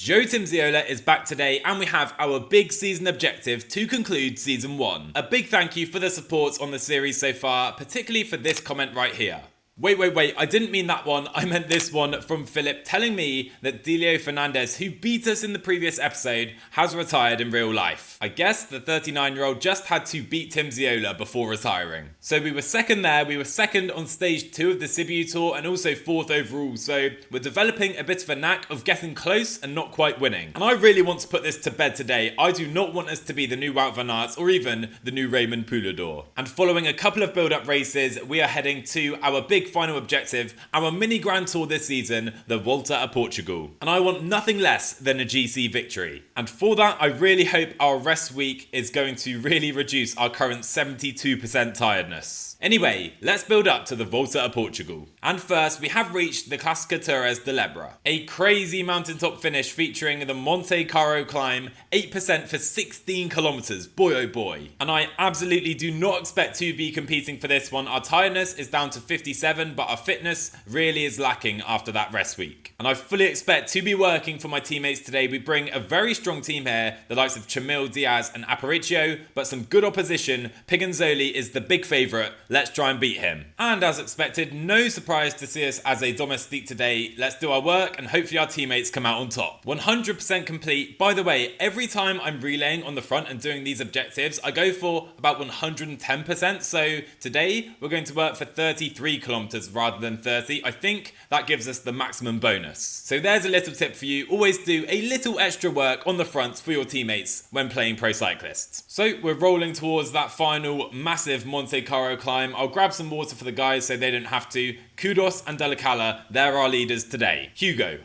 Joe Timmsiola is back today and we have our big season objective to conclude season 1. A big thank you for the support on the series so far, particularly for this comment right here. Wait, I didn't mean that one, I meant this one from Philip telling me that Delio Fernandez, who beat us in the previous episode, has retired in real life. I guess the 39-year-old just had to beat Timmsiola before retiring. So we were second there, we were second on stage 2 of the Sibiu Tour and also 4th overall, so we're developing a bit of a knack of getting close and not quite winning. And I really want to put this to bed today. I do not want us to be the new Wout van Aert or even the new Raymond Poulidor. And following a couple of build-up races, we are heading to our big final objective, our mini Grand Tour this season, the Volta of Portugal. And I want nothing less than a GC victory. And for that, I really hope our rest week is going to really reduce our current 72% tiredness. Anyway, let's build up to the Volta of Portugal. And first, we have reached the Clásica Torres de Lebra, a crazy mountaintop finish featuring the Monte Carlo climb, 8% for 16 kilometers, boy oh boy. And I absolutely do not expect to be competing for this one. Our tiredness is down to 57, but our fitness really is lacking after that rest week. And I fully expect to be working for my teammates today. We bring a very strong team here, the likes of Chamil, Diaz and Aparicio, but some good opposition. Piganzoli is the big favourite. Let's try and beat him. And as expected, no surprise to see us as a domestique today. Let's do our work and hopefully our teammates come out on top. 100% complete. By the way, every time I'm relaying on the front and doing these objectives, I go for about 110%. So today we're going to work for 33 kilometers rather than 30. I think that gives us the maximum bonus. So there's a little tip for you. Always do a little extra work on the front for your teammates when playing Pro Cyclists. So we're rolling towards that final massive Monte Carlo climb. I'll grab some water for the guys so they don't have to. Kudos and Delicala, they're our leaders today. Hugo,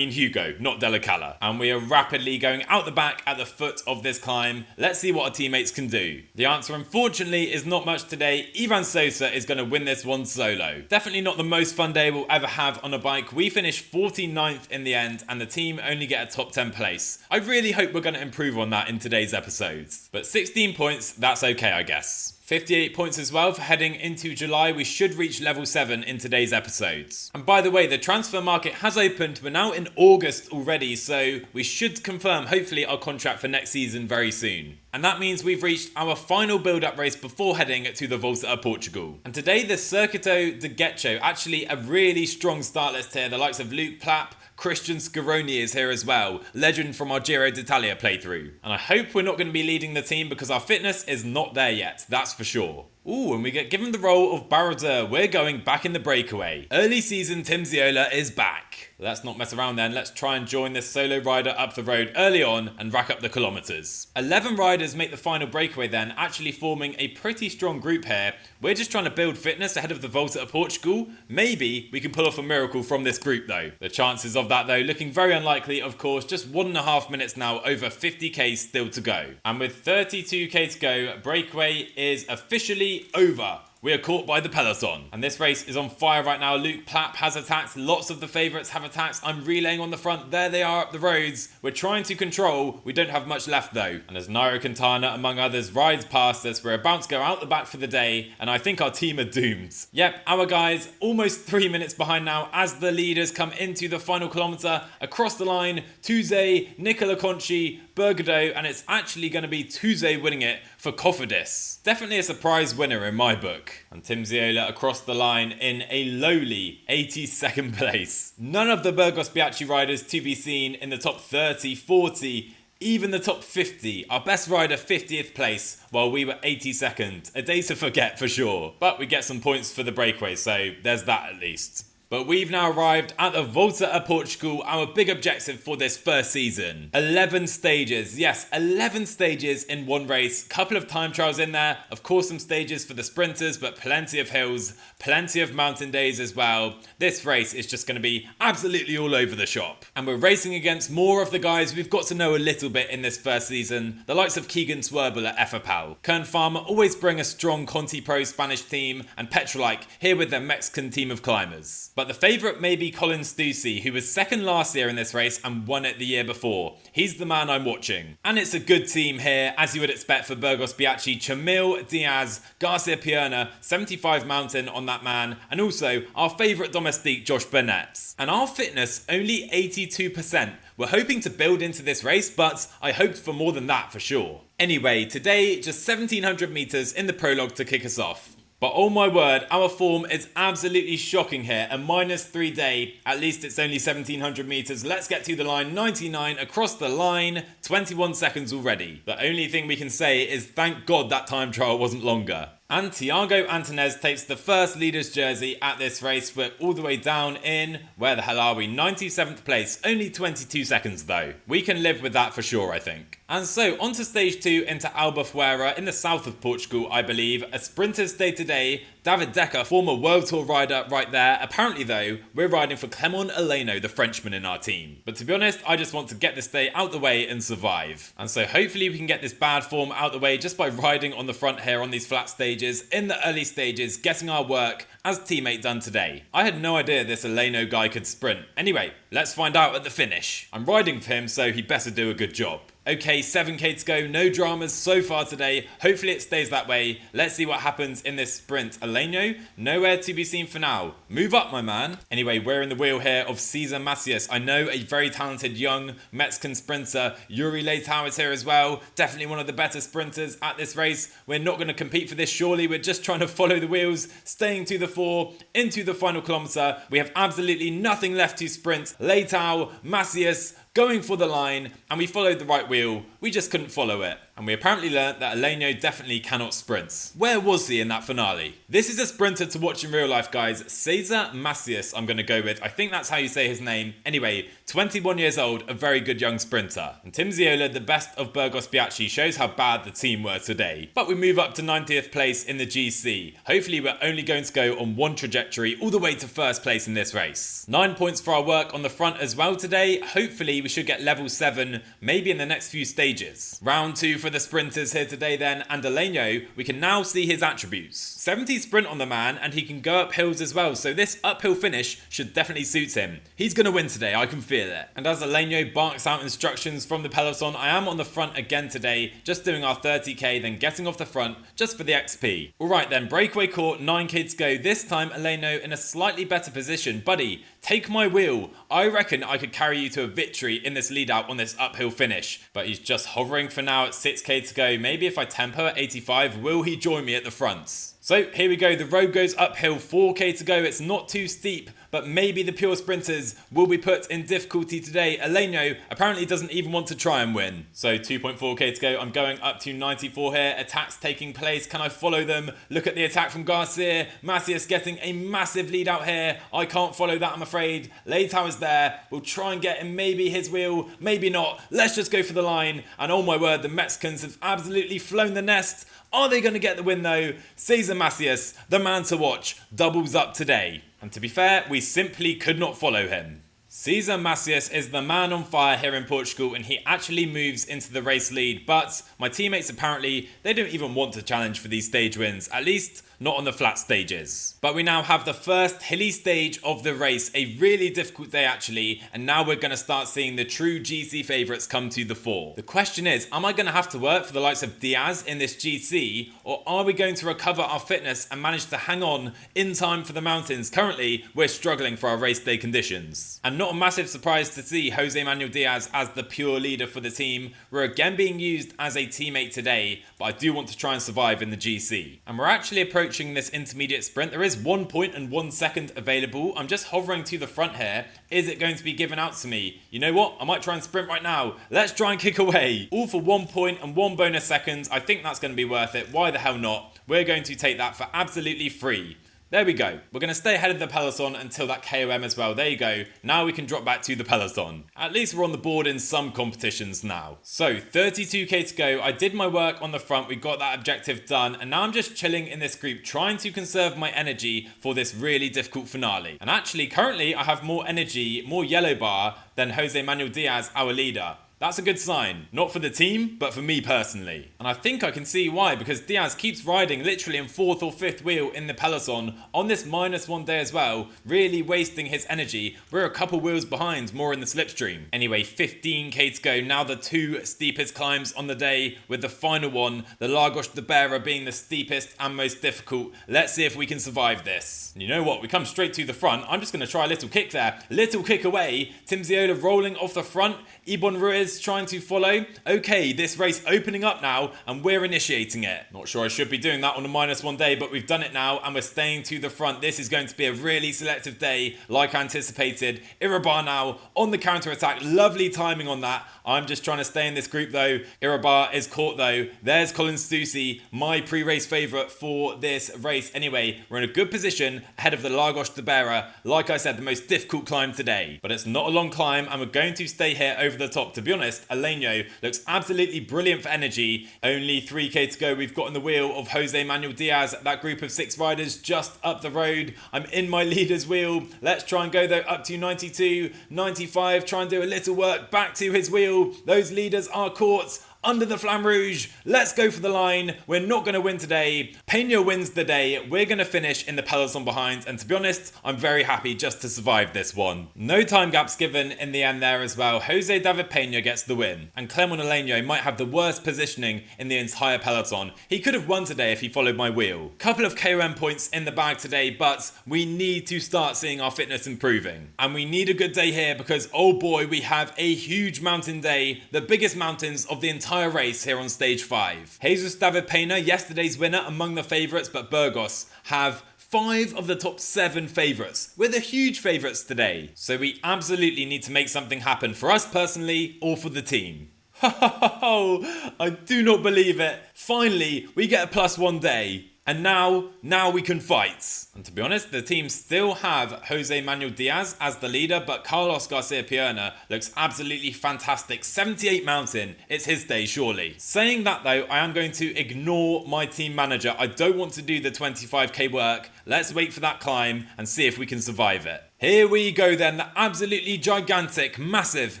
not Delicala. And we are rapidly going out the back at the foot of this climb. Let's see what our teammates can do. The answer, unfortunately, is not much today. Ivan Sosa is going to win this one solo. Definitely not the most fun day we'll ever have on a bike. We finished 49th in the end and the team only get a top 10 place. I really hope we're going to improve on that in today's episodes. But 16 points, that's okay, I guess. 58 points as well for heading into July. We should reach level 7 in today's episodes. And by the way, the transfer market has opened. We're now in August already, so we should confirm hopefully our contract for next season very soon. And that means we've reached our final build-up race before heading to the Volta of Portugal. And today the Circuito de Getxo, actually a really strong start list here. The likes of Luke Plapp, Christian Scaroni is here as well, legend from our Giro d'Italia playthrough. And I hope we're not going to be leading the team because our fitness is not there yet, that's for sure. Ooh, and we get given the role of Barodur. We're going back in the breakaway. Early season Timmsiola is back. Let's not mess around then. Let's try and join this solo rider up the road early on and rack up the kilometers. 11 riders make the final breakaway then, actually forming a pretty strong group here. We're just trying to build fitness ahead of the Volta of Portugal. Maybe we can pull off a miracle from this group though. The chances of that though looking very unlikely, of course. Just 1.5 minutes now, over 50k still to go. And with 32k to go, breakaway is officially over. We are caught by the peloton. And this race is on fire right now. Luke Plapp has attacked. Lots of the favourites have attacked. I'm relaying on the front. There they are up the roads. We're trying to control. We don't have much left though. And as Nairo Quintana, among others, rides past us, we're about to go out the back for the day. And I think our team are doomed. Yep, our guys almost 3 minutes behind now as the leaders come into the final kilometre. Across the line, Tuze, Nicola Conchi, Bergado, and it's actually going to be Tuze winning it for Cofidis. Definitely a surprise winner in my book. And Timmsiola across the line in a lowly 82nd place. None of the Burgos Biachi riders to be seen in the top 30, 40, even the top 50. Our best rider 50th place while we were 82nd. A day to forget for sure. But we get some points for the breakaway, so there's that at least. But we've now arrived at the Volta of Portugal, our big objective for this first season. 11 stages. Yes, 11 stages in one race. Couple of time trials in there. Of course, some stages for the sprinters, but plenty of hills, plenty of mountain days as well. This race is just going to be absolutely all over the shop. And we're racing against more of the guys we've got to know a little bit in this first season. The likes of Keegan Swerbel at Efapal. Kern Farmer always bring a strong Conti Pro Spanish team, and Petrolike here with their Mexican team of climbers. But the favourite may be Timmsioski, who was second last year in this race and won it the year before. He's the man I'm watching. And it's a good team here, as you would expect for Burgos Biachi. Chamil, Diaz, Garcia Pierna, 75 mountain on that man, and also our favourite domestique Josh Burnett. And our fitness only 82%. We're hoping to build into this race, but I hoped for more than that for sure. Anyway, today just 1700 metres in the prologue to kick us off. But oh my word, our form is absolutely shocking here. A -3 day, at least it's only 1700 metres. Let's get to the line, 99 across the line, 21 seconds already. The only thing we can say is thank God that time trial wasn't longer. And Tiago Antonez takes the first leader's jersey at this race. We're all the way down in, where the hell are we? 97th place, only 22 seconds though. We can live with that for sure, I think. And so on to stage 2 into Albufeira in the south of Portugal, I believe. A sprinter's day today. David Decker, former World Tour rider right there. Apparently though, we're riding for Clement Eleno, the Frenchman in our team. But to be honest, I just want to get this day out the way and survive. And so hopefully we can get this bad form out the way just by riding on the front here on these flat stages, in the early stages, getting our work as teammate done today. I had no idea this Eleno guy could sprint. Anyway, let's find out at the finish. I'm riding for him, so he better do a good job. Okay, 7k to go, no dramas so far today. Hopefully it stays that way. Let's see what happens in this sprint. Eleno, nowhere to be seen for now. Move up, my man. Anyway, we're in the wheel here of Cesar Macias. I know a very talented young Mexican sprinter. Yuri Leitao is here as well. Definitely one of the better sprinters at this race. We're not going to compete for this, surely. We're just trying to follow the wheels, staying to the fore, into the final kilometre. We have absolutely nothing left to sprint. Leitao, Macias, going for the line, and we followed the right wheel. We just couldn't follow it. And we apparently learnt that Eleno definitely cannot sprint. Where was he in that finale? This is a sprinter to watch in real life, guys. Cesar Macias, I'm going to go with. I think that's how you say his name. Anyway, 21 years old, a very good young sprinter. And Timmsiola, the best of Burgos Biachi, shows how bad the team were today. But we move up to 90th place in the GC. Hopefully we're only going to go on one trajectory all the way to first place in this race. 9 points for our work on the front as well today. Hopefully we should get level 7, maybe in the next few stages. Round 2 for the sprinters here today then, and Eleno, we can now see his attributes. 70 sprint on the man, and he can go up hills as well, so this uphill finish should definitely suit him. He's going to win today, I can feel it. And as Eleno barks out instructions from the peloton, I am on the front again today, just doing our 30k, then getting off the front just for the XP. Alright then, breakaway caught, 9k to go. This time Eleno in a slightly better position. Buddy, take my wheel. I reckon I could carry you to a victory in this lead out on this uphill finish. But he's just hovering for now at 6k to go. Maybe if I tempo at 85, will he join me at the front? So here we go, the road goes uphill, 4k to go. It's not too steep, but maybe the pure sprinters will be put in difficulty today. Eleno apparently doesn't even want to try and win. So 2.4k to go, I'm going up to 94 here. Attacks taking place, can I follow them? Look at the attack from Garcia. Macias getting a massive lead out here. I can't follow that, I'm afraid. Leitao is there, we'll try and get him, maybe his wheel, maybe not. Let's just go for the line. And oh my word, the Mexicans have absolutely flown the nest. Are they going to get the win though? Cesar Macias, the man to watch, doubles up today. And to be fair, we simply could not follow him. Cesar Macias is the man on fire here in Portugal, and he actually moves into the race lead. But my teammates apparently, they don't even want to challenge for these stage wins, at least not on the flat stages. But we now have the first hilly stage of the race, a really difficult day actually, and now we're going to start seeing the true GC favourites come to the fore. The question is, am I going to have to work for the likes of Diaz in this GC, or are we going to recover our fitness and manage to hang on in time for the mountains? Currently, we're struggling for our race day conditions. And not a massive surprise to see Jose Manuel Diaz as the pure leader for the team. We're again being used as a teammate today, but I do want to try and survive in the GC. And we're actually approaching this intermediate sprint. There is 1 point and 1 second available. I'm just hovering to the front here. Is it going to be given out to me? You know what? I might try and sprint right now. Let's try and kick away. All for 1 point and 1 bonus seconds. I think that's going to be worth it. Why the hell not? We're going to take that for absolutely free. There we go. We're going to stay ahead of the peloton until that KOM as well. There you go. Now we can drop back to the peloton. At least we're on the board in some competitions now. So 32k to go. I did my work on the front. We got that objective done. And now I'm just chilling in this group, trying to conserve my energy for this really difficult finale. And actually, currently I have more energy, more yellow bar than Jose Manuel Diaz, our leader. That's a good sign. Not for the team, but for me personally. And I think I can see why, because Diaz keeps riding literally in 4th or 5th wheel in the peloton on this -1 day as well, really wasting his energy. We're a couple wheels behind, more in the slipstream. Anyway, 15k to go. Now the 2 steepest climbs on the day, with the final one, the Lagos de Beira, being the steepest and most difficult. Let's see if we can survive this. And you know what? We come straight to the front. I'm just going to try a little kick there. Little kick away. Timmsiola rolling off the front. Ibon Ruiz trying to follow. Okay, this race opening up now, and we're initiating it. Not sure I should be doing that on a -1 day, but we've done it now, and we're staying to the front. This is going to be a really selective day, like I anticipated. Irabar now on the counter-attack. Lovely timing on that. I'm just trying to stay in this group though. Irabar is caught though. There's Timmsiola, my pre-race favourite for this race. Anyway, we're in a good position ahead of the Lagos de Beira. Like I said, the most difficult climb today. But it's not a long climb, and we're going to stay here over the top. To be honest, Aleño looks absolutely brilliant for energy. Only 3k to go. We've got in the wheel of Jose Manuel Diaz, that group of 6 riders just up the road. I'm in my leader's wheel. Let's try and go though up to 92, 95. Try and do a little work back to his wheel. Those leaders are caught under the Flamme Rouge. Let's go for the line. We're not going to win today. Peña wins the day. We're going to finish in the peloton behind, and to be honest, I'm very happy just to survive this one. No time gaps given in the end there as well. Jose David Peña gets the win, and Clement Aleño might have the worst positioning in the entire peloton. He could have won today if he followed my wheel. Couple of KOM points in the bag today, but we need to start seeing our fitness improving. And we need a good day here because, oh boy, we have a huge mountain day, the biggest mountains of the entire race here on stage 5. Jesus David Peña, yesterday's winner, among the favourites, but Burgos have 5 of the top 7 favourites. We're the huge favourites today. So we absolutely need to make something happen for us personally or for the team. I do not believe it. Finally, we get a +1 day. And now we can fight. And to be honest, the team still have Jose Manuel Diaz as the leader, but Carlos Garcia Pierna looks absolutely fantastic. 78 mountain, it's his day surely. Saying that though, I am going to ignore my team manager. I don't want to do the 25k work. Let's wait for that climb and see if we can survive it. Here we go then, the absolutely gigantic, massive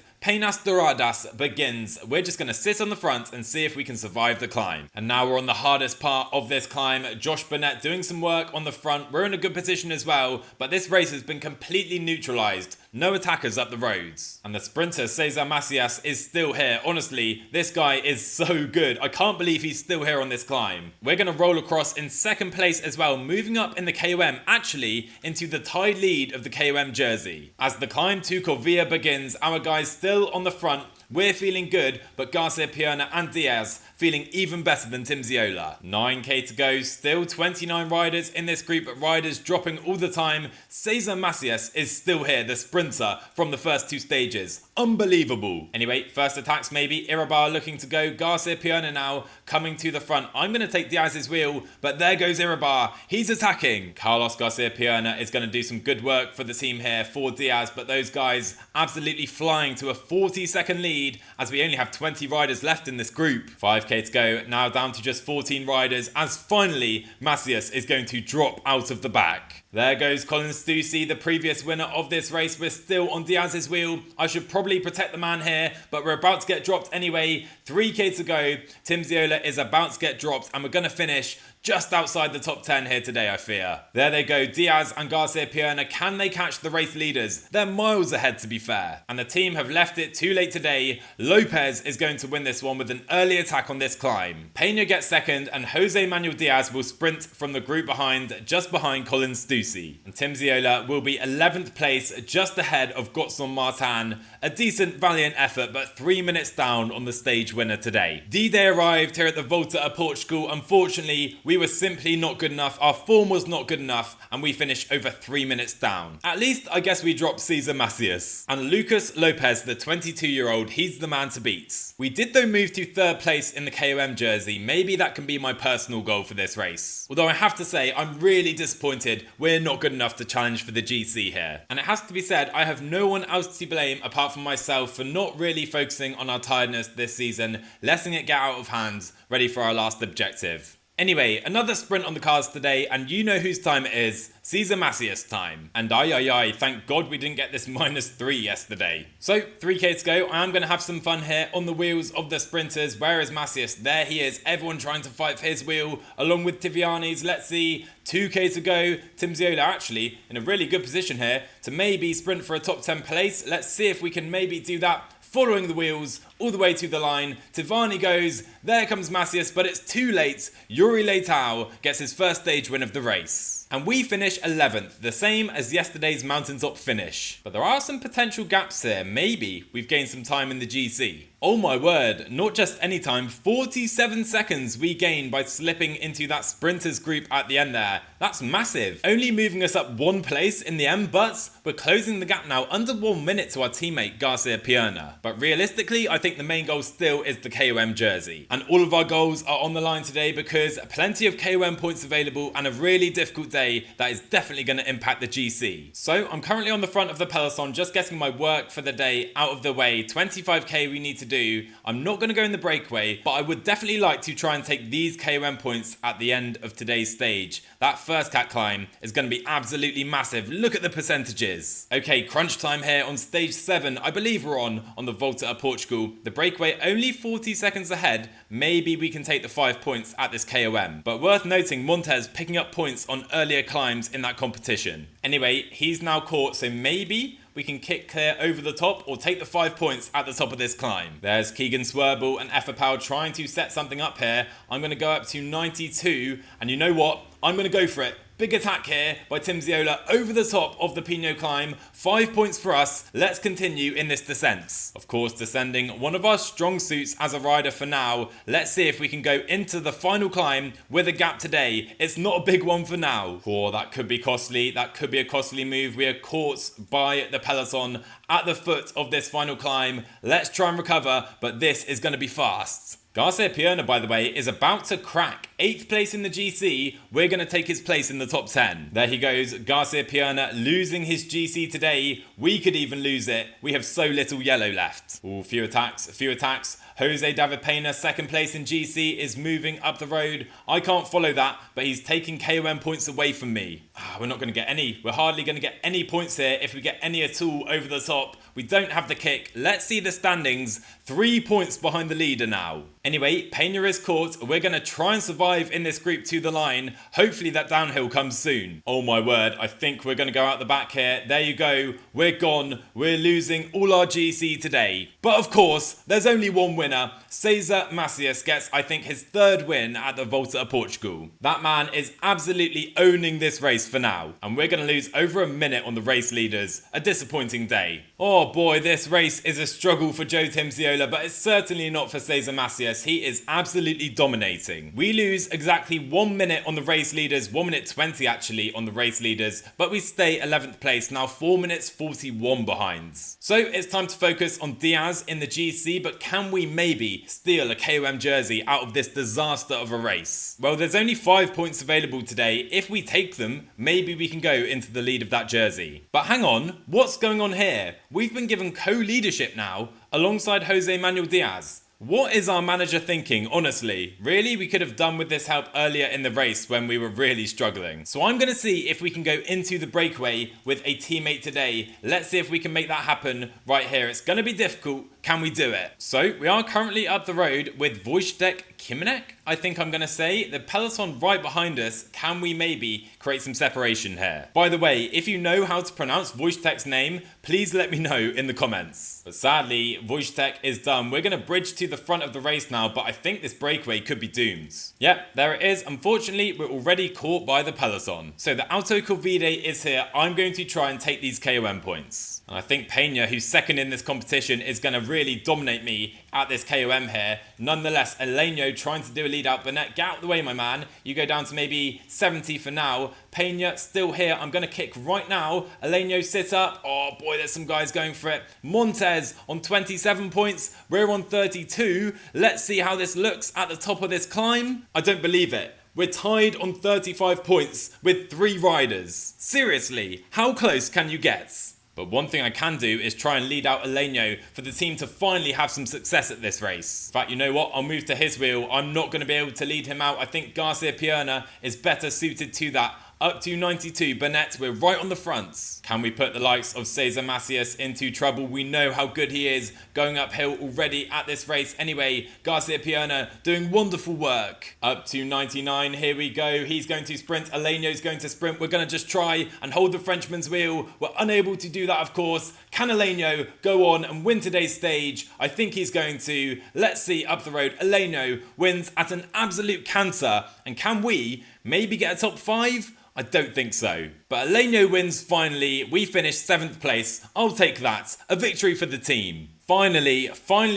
Peñas Doradas begins. We're just going to sit on the front and see if we can survive the climb. And now we're on the hardest part of this climb. Josh Burnett doing some work on the front. We're in a good position as well, but this race has been completely neutralised. No attackers up the roads. And the sprinter Cesar Macias is still here. Honestly, this guy is so good. I can't believe he's still here on this climb. We're going to roll across in 2nd place as well, moving up in the KOM, actually into the tied lead of the KOM jersey. As the climb to Corvia begins, our guys still on the front. We're feeling good, but Garcia Pierna and Diaz feeling even better than Timmsiola. 9k to go, still 29 riders in this group, but riders dropping all the time. Cesar Macias is still here, the sprinter from the first 2 stages. Unbelievable. Anyway, first attacks maybe. Irabar looking to go. Garcia Pierna now coming to the front. I'm going to take Diaz's wheel, but there goes Irabar. He's attacking. Carlos Garcia Pierna is going to do some good work for the team here for Diaz, but those guys absolutely flying to a 40-second lead as we only have 20 riders left in this group. 5k to go, now down to just 14 riders as finally Macias is going to drop out of the back. There goes Timmsiola, the previous winner of this race. We're still on Diaz's wheel. I should probably protect the man here, but we're about to get dropped anyway. 3k to go. Timmsiola is about to get dropped, and we're going to finish just outside the top 10 here today, I fear. There they go, Diaz and Garcia Pierna. Can they catch the race leaders? They're miles ahead, to be fair. And the team have left it too late today. Lopez is going to win this one with an early attack on this climb. Peña gets second, and Jose Manuel Diaz will sprint from the group behind, just behind Timmsiola. And Timmsiola will be 11th place, just ahead of Gotson Martin. A decent, valiant effort, but 3 minutes down on the stage winner today. D-Day arrived here at the Volta of Portugal. Unfortunately, we were simply not good enough. Our form was not good enough, and we finished over 3 minutes down. At least, I guess we dropped Cesar Macias. And Lucas Lopez, the 22-year-old, he's the man to beat. We did though move to 3rd place in the KOM jersey. Maybe that can be my personal goal for this race. Although I have to say, I'm really disappointed we're not good enough to challenge for the GC here. And it has to be said, I have no one else to blame apart from myself for not really focusing on our tiredness this season, letting it get out of hand, ready for our last objective. Anyway, another sprint on the cards today, and you know whose time it is. Cesar Macias time. And thank God we didn't get this -3 yesterday. So, 3k to go. I am going to have some fun here on the wheels of the sprinters. Where is Macias? There he is. Everyone trying to fight for his wheel, along with Tiviani's. Let's see. 2k to go. Timmsiola actually in a really good position here to maybe sprint for a top 10 place. Let's see if we can maybe do that. Following the wheels all the way to the line. Tivani goes, there comes Macias, but it's too late. Yuri Leitao gets his first stage win of the race. And we finish 11th, the same as yesterday's mountaintop finish. But there are some potential gaps here. Maybe we've gained some time in the GC. Oh my word, not just any time, 47 seconds we gained by slipping into that sprinters group at the end there. That's massive. Only moving us up one place in the end, but we're closing the gap now under 1 minute to our teammate Garcia Pierna. But realistically, I think the main goal still is the KOM jersey. And all of our goals are on the line today because plenty of KOM points available and a really difficult day that is definitely going to impact the GC. So I'm currently on the front of the peloton, just getting my work for the day out of the way. 25k we need to do. I'm not going to go in the breakaway, but I would definitely like to try and take these KOM points at the end of today's stage. That first cat climb is going to be absolutely massive. Look at the percentages. Okay, crunch time here on stage 7. I believe we're on the Volta of Portugal. The breakaway only 40 seconds ahead. Maybe we can take the 5 points at this KOM. But worth noting, Montez picking up points on earlier climbs in that competition. Anyway, he's now caught, so maybe we can kick clear over the top or take the 5 points at the top of this climb. There's Keegan Swerble and Efferpal trying to set something up here. I'm going to go up to 92, and you know what? I'm going to go for it. Big attack here by Timmsiola over the top of the Pinot climb. 5 points for us. Let's continue in this descent. Of course, descending one of our strong suits as a rider for now. Let's see if we can go into the final climb with a gap today. It's not a big one for now. Oh, that could be costly. That could be a costly move. We are caught by the peloton at the foot of this final climb. Let's try and recover, but this is going to be fast. Garcia Pierna, by the way, is about to crack 8th place in the GC. We're going to take his place in the top 10. There he goes, Garcia Pierna losing his GC today. We could even lose it. We have so little yellow left. Ooh, few attacks. Jose David Pena, 2nd place in GC, is moving up the road. I can't follow that, but he's taking KOM points away from me. We're not going to get any. We're hardly going to get any points here if we get any at all over the top. We don't have the kick. Let's see the standings. 3 points behind the leader now. Anyway, Pena is caught. We're going to try and survive in this group to the line. Hopefully that downhill comes soon. Oh my word, I think we're going to go out the back here. There you go. We're gone. We're losing all our GC today. But of course, there's only one winner. Cesar Macias gets, I think, his 3rd win at the Volta of Portugal. That man is absolutely owning this race for now. And we're going to lose over a minute on the race leaders. A disappointing day. Oh boy, this race is a struggle for Joe Timmsiola, but it's certainly not for Cesar Macias. He is absolutely dominating. We lose exactly 1 minute on the race leaders, 1 minute 20 actually on the race leaders, but we stay 11th place, now 4 minutes 41 behind. So it's time to focus on Diaz in the GC, but can we maybe steal a KOM jersey out of this disaster of a race? Well, there's only 5 points available today. If we take them, maybe we can go into the lead of that jersey. But hang on, what's going on here? We've been given co-leadership now alongside Jose Manuel Diaz. What is our manager thinking, honestly? Really, we could have done with this help earlier in the race when we were really struggling. So I'm going to see if we can go into the breakaway with a teammate today. Let's see if we can make that happen right here. It's going to be difficult. Can we do it? So we are currently up the road with Wojtek Kimenek, I think I'm going to say. The peloton right behind us. Can we maybe create some separation here? By the way, if you know how to pronounce Wojtek's name, please let me know in the comments. But sadly, Wojtek is done. We're going to bridge to the front of the race now, but I think this breakaway could be doomed. Yep, there it is. Unfortunately, we're already caught by the peloton. So the Auto Corvide is here. I'm going to try and take these KOM points. And I think Pena, who's 2nd in this competition, is going to really dominate me at this KOM here. Nonetheless, Elenio trying to do a lead out. Burnett, get out of the way, my man. You go down to maybe 70 for now. Pena still here. I'm going to kick right now. Elenio sit up. Oh boy, there's some guys going for it. Montez on 27 points. We're on 32. Let's see how this looks at the top of this climb. I don't believe it. We're tied on 35 points with 3 riders. Seriously, how close can you get? But one thing I can do is try and lead out Alenio for the team to finally have some success at this race. In fact, you know what? I'll move to his wheel. I'm not going to be able to lead him out. I think Garcia Pierna is better suited to that. Up to 92, Burnett, we're right on the front. Can we put the likes of Cesar Macias into trouble? We know how good he is going uphill already at this race. Anyway, Garcia Pierna doing wonderful work. Up to 99, here we go. He's going to sprint, Alenio's going to sprint. We're going to just try and hold the Frenchman's wheel. We're unable to do that, of course. Can Alenio go on and win today's stage? I think he's going to. Let's see up the road. Alenio wins at an absolute canter. And can we maybe get a top 5? I don't think so. But Alenio wins finally. We finished 7th place. I'll take that. A victory for the team. Finally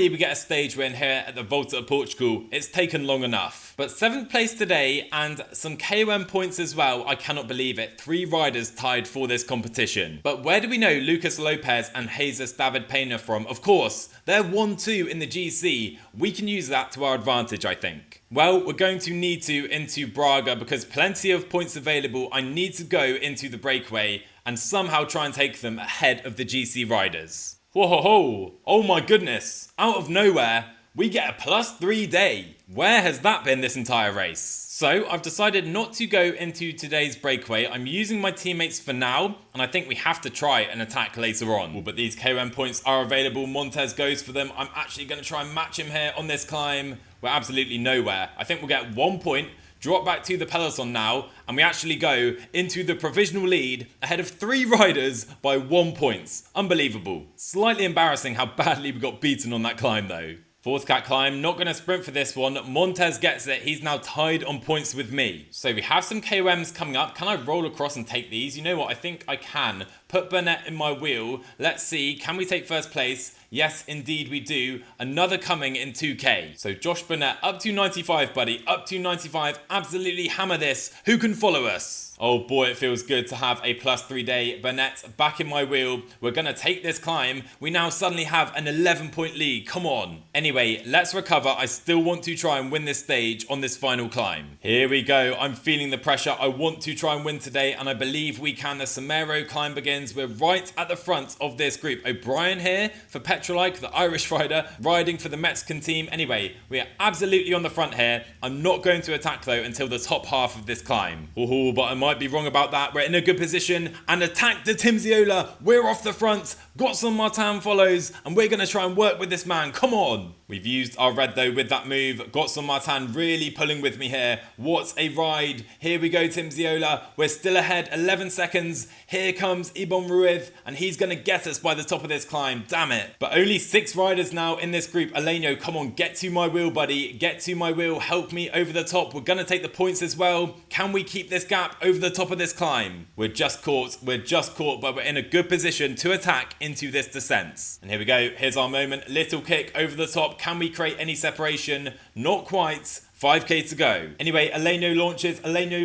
we get a stage win here at the Volta of Portugal. It's taken long enough. But 7th place today and some KOM points as well. I cannot believe it. 3 riders tied for this competition. But where do we know Lucas Lopez and Jesus David Pena from? Of course, they're 1-2 in the GC. We can use that to our advantage, I think. Well, we're going to need to into Braga because plenty of points available. I need to go into the breakaway and somehow try and take them ahead of the GC riders. Whoa, ho, ho. Oh my goodness. Out of nowhere, we get a +3 day. Where has that been this entire race? So I've decided not to go into today's breakaway. I'm using my teammates for now, and I think we have to try an attack later on. But these KOM points are available. Montez goes for them. I'm actually going to try and match him here on this climb. We're absolutely nowhere. I think we'll get 1 point. Drop back to the peloton now, and we actually go into the provisional lead ahead of 3 riders by 1 point. Unbelievable. Slightly embarrassing how badly we got beaten on that climb though. 4th cat climb, not going to sprint for this one. Montez gets it. He's now tied on points with me. So we have some KOMs coming up. Can I roll across and take these? You know what? I think I can. Put Burnett in my wheel. Let's see. Can we take 1st place? Yes, indeed we do. Another coming in 2K. So Josh Burnett, up to 95, buddy. Up to 95. Absolutely hammer this. Who can follow us? Oh boy, it feels good to have a +3 day. Burnett back in my wheel. We're going to take this climb. We now suddenly have an 11-point lead. Come on. Anyway, let's recover. I still want to try and win this stage on this final climb. Here we go. I'm feeling the pressure. I want to try and win today, and I believe we can. The Somero climb begins. We're right at the front of this group. O'Brien here for Petrolike, the Irish rider, riding for the Mexican team. Anyway, we are absolutely on the front here. I'm not going to attack though until the top half of this climb. But I might be wrong about that. We're in a good position and attack the Timmsiola. We're off the front. Gotson Martin follows, and we're going to try and work with this man. Come on. We've used our red though with that move. Gotson Martin really pulling with me here. What a ride. Here we go, Timmsiola. We're still ahead, 11 seconds. Here comes Ibon Ruiz, and he's going to get us by the top of this climb. Damn it. But only 6 riders now in this group. Alenio, come on, get to my wheel, buddy. Get to my wheel. Help me over the top. We're going to take the points as well. Can we keep this gap over the top of this climb? We're just caught, but we're in a good position to attack into this descent. And here we go. Here's our moment. Little kick over the top. Can we create any separation? Not quite. 5k to go. Anyway, Alenio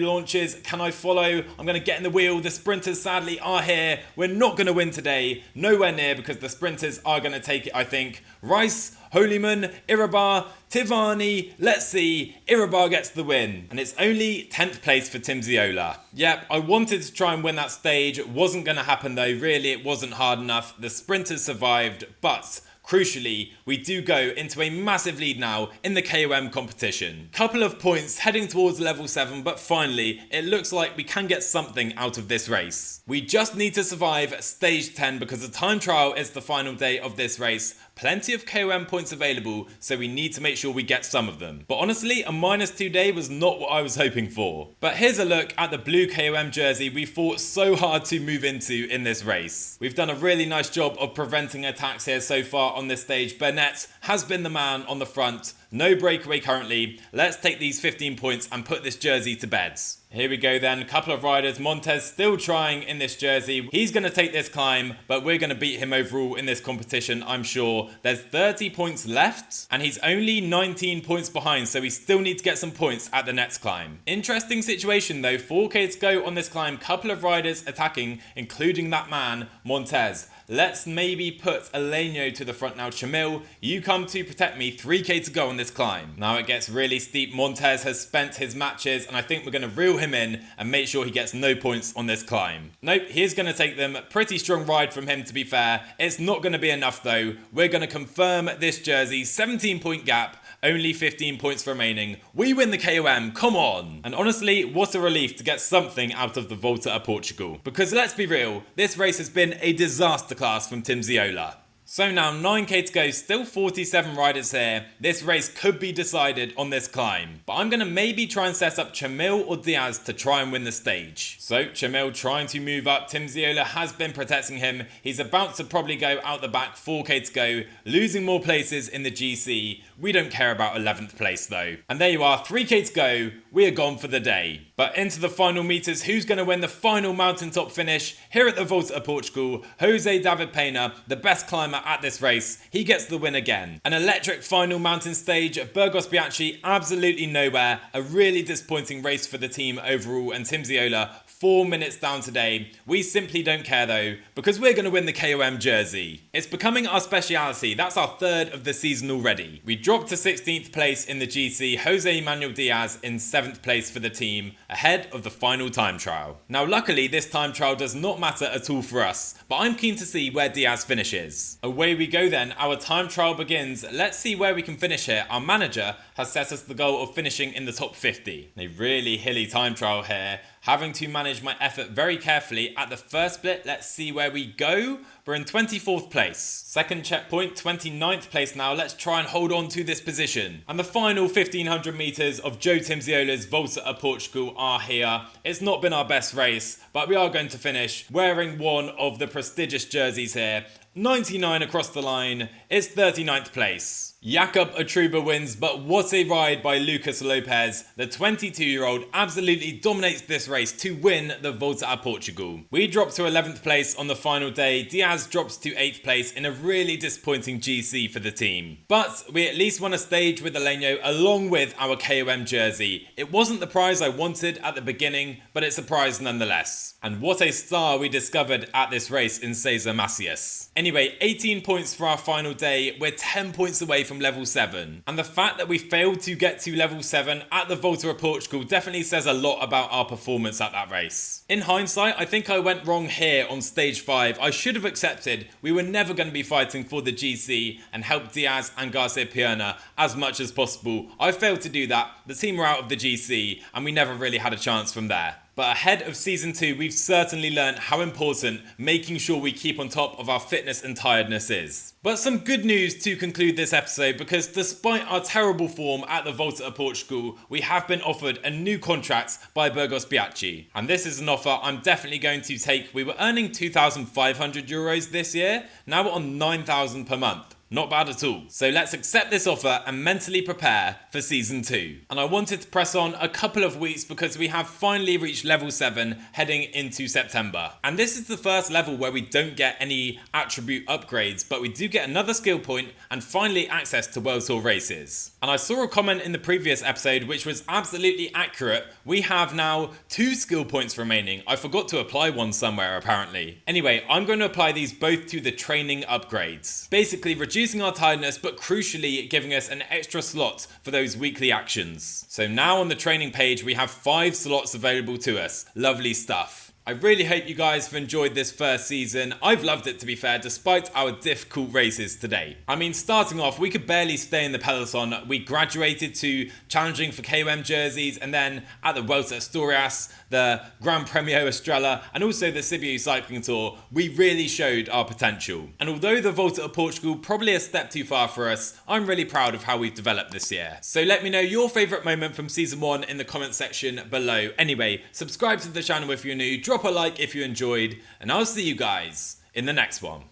launches. Can I follow? I'm going to get in the wheel. The sprinters sadly are here. We're not going to win today. Nowhere near, because the sprinters are going to take it, I think. Rice, Holyman, Irabar, Tivani. Let's see. Irabar gets the win. And it's only 10th place for Timmsiola. Yep, I wanted to try and win that stage. It wasn't going to happen though. Really, it wasn't hard enough. The sprinters survived, but crucially, we do go into a massive lead now in the KOM competition. Couple of points heading towards level 7, but finally, it looks like we can get something out of this race. We just need to survive stage 10 because the time trial is the final day of this race. Plenty of KOM points available, so we need to make sure we get some of them. But honestly, a -2 day was not what I was hoping for. But here's a look at the blue KOM jersey we fought so hard to move into in this race. We've done a really nice job of preventing attacks here so far on this stage. Burnett has been the man on the front. No breakaway currently. Let's take these 15 points and put this jersey to bed. Here we go then, a couple of riders. Montez still trying in this jersey. He's going to take this climb, but we're going to beat him overall in this competition, I'm sure. There's 30 points left, and he's only 19 points behind, so we still need to get some points at the next climb. Interesting situation though, 4k to go on this climb. Couple of riders attacking, including that man, Montez. Let's maybe put Alenio to the front now. Chamil, you come to protect me. 3k to go on this climb. Now it gets really steep. Montez has spent his matches, and I think we're going to reel him in and make sure he gets no points on this climb. Nope, he's going to take them. Pretty strong ride from him, to be fair. It's not going to be enough though. We're going to confirm this jersey. 17-point gap. Only 15 points remaining. We win the KOM, come on! And honestly, what a relief to get something out of the Volta of Portugal. Because let's be real, this race has been a disaster class from Timmsiola. So now 9k to go, still 47 riders here. This race could be decided on this climb. But I'm going to maybe try and set up Chamil or Diaz to try and win the stage. So Chamil trying to move up. Timmsiola has been protecting him. He's about to probably go out the back, 4k to go. Losing more places in the GC. We don't care about 11th place though. And there you are, 3k to go. We are gone for the day. But into the final meters, who's going to win the final mountaintop finish? Here at the Volta of Portugal, Jose David Pena, the best climber at this race. He gets the win again. An electric final mountain stage. Burgos Bianchi absolutely nowhere. A really disappointing race for the team overall, and Timmsiola 4 minutes down today. We simply don't care though, because we're going to win the KOM jersey. It's becoming our speciality. That's our third of the season already. We dropped to 16th place in the GC. Jose Manuel Diaz in 7th place for the team, ahead of the final time trial. Now luckily this time trial does not matter at all for us, but I'm keen to see where Diaz finishes. Away we go then, our time trial begins. Let's see where we can finish here. Our manager has set us the goal of finishing in the top 50. A really hilly time trial here. Having to manage my effort very carefully. At the first split, let's see where we go. We're in 24th place. Second checkpoint, 29th place now. Let's try and hold on to this position. And the final 1500 meters of Joe Timsiola's Volta of Portugal are here. It's not been our best race, but we are going to finish wearing one of the prestigious jerseys here. 99 across the line. It's 39th place. Jakob Atruba wins, but what a ride by Lucas Lopez. The 22-year-old absolutely dominates this race to win the Volta of Portugal. We dropped to 11th place on the final day. Diaz drops to 8th place in a really disappointing GC for the team. But we at least won a stage with Alenio along with our KOM jersey. It wasn't the prize I wanted at the beginning, but it's a prize nonetheless. And what a star we discovered at this race in Cesar Macias. Anyway, 18 points for our final day. We're 10 points away from level 7. And the fact that we failed to get to level 7 at the Volta of Portugal definitely says a lot about our performance at that race. In hindsight, I think I went wrong here on stage 5. I should have accepted we were never going to be fighting for the GC and help Diaz and Garcia Pierna as much as possible. I failed to do that. The team were out of the GC and we never really had a chance from there. But ahead of season 2, we've certainly learned how important making sure we keep on top of our fitness and tiredness is. But some good news to conclude this episode, because despite our terrible form at the Volta of Portugal, we have been offered a new contract by Burgos Bianchi. And this is an offer I'm definitely going to take. We were earning €2,500 this year. Now we're on 9,000 per month. Not bad at all. So let's accept this offer and mentally prepare for season 2. And I wanted to press on a couple of weeks because we have finally reached level 7 heading into September. And this is the first level where we don't get any attribute upgrades, but we do get another skill point and finally access to World Tour races. And I saw a comment in the previous episode which was absolutely accurate. We have now 2 skill points remaining. I forgot to apply one somewhere apparently. Anyway, I'm going to apply these both to the training upgrades. Basically reducing our tiredness, but crucially giving us an extra slot for those weekly actions. So now on the training page we have 5 slots available to us. Lovely stuff. I really hope you guys have enjoyed this first season. I've loved it, to be fair, despite our difficult races today. I mean, starting off, we could barely stay in the peloton. We graduated to challenging for KOM jerseys, and then at the Vuelta a Asturias, the Gran Premio Estrella, and also the Sibiu Cycling Tour, we really showed our potential. And although the Volta of Portugal probably a step too far for us, I'm really proud of how we've developed this year. So let me know your favourite moment from season 1 in the comment section below. Anyway, subscribe to the channel if you're new, drop a like if you enjoyed, and I'll see you guys in the next one.